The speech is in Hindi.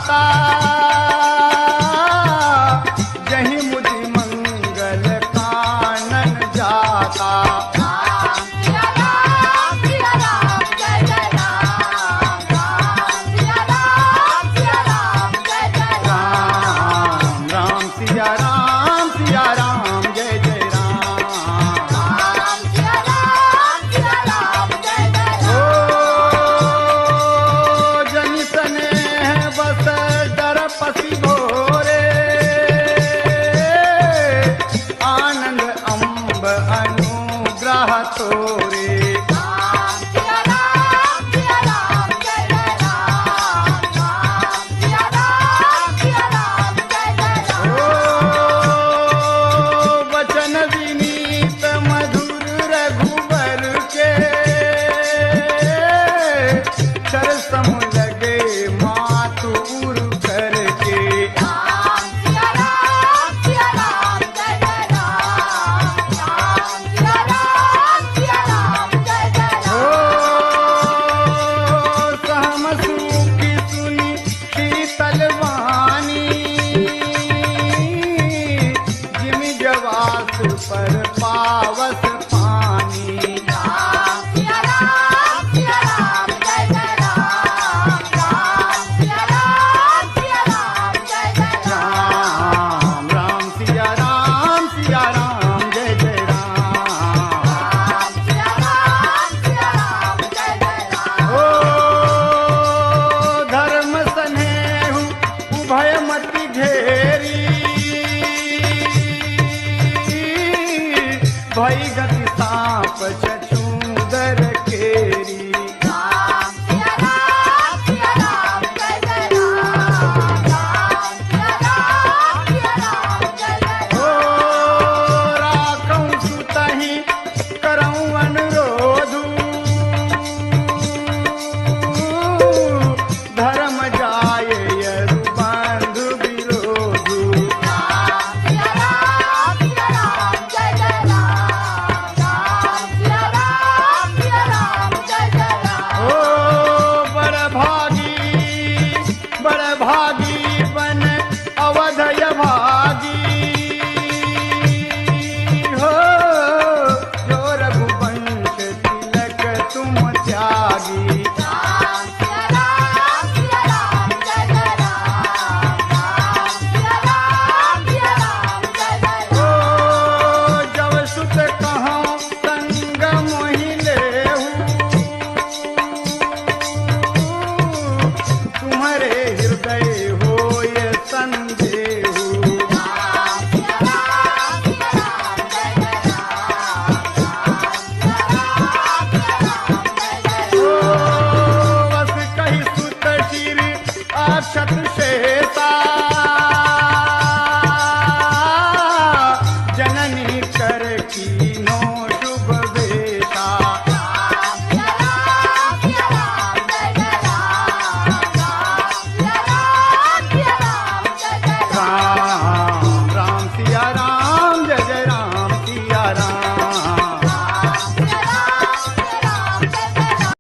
माता जही मुझि मंगल कानन जाता। राम सिया राम जय जय राम। राम सिया राम जय जय राम। राम सिया राम जय जय राम। राम सिया राम जय जय ओ राम। जनि स्नेह बस डर पसी भोरे आनंद अम्ब अनुग्रह तोरे। राम सिया राम जय जय राम। राम सिया राम जय जय ओ राम। वचन विनीत मधुर रघुबर के चर सम लगे मातु उर करके। राम सिया राम जय जय राम। राम सिया राम जय जय ओ राम। सहम सुखी सुनी शीतल वाणी जिमि जवास पर पावस पानी। राम सिया राम जय जय राम। राम सिया राम जय जय राम। राम सिया राम जय जय राम। राम सिया राम जय जय राम। ओ धर्म स्नेहु उभय मति घेरी भई गति साप छछूदर केरी। राम सिया राम जय जय राम। राम सिया राम जय जय ओ राखऊं सुतहि करऊं अनुरोधु धर्म जाये यरु बंधु विरोधु। राम सिया राम जय जय राम। राम सिया राम जय जय राम। ओ बड़ भागी बन अवधय भागी हो जो रघुवंश तिलक तुम त्यागी। राम सिया राम जय जय राम। राम सिया राम जय जय ओ राम। जब सुत कहाँ संग मोहि लेहु तुम्हारे हृदय होय संदेहु। राम सिया राम जय जय राम। राम सिया राम जय जय ओ बस कही सुत शिर अक्षत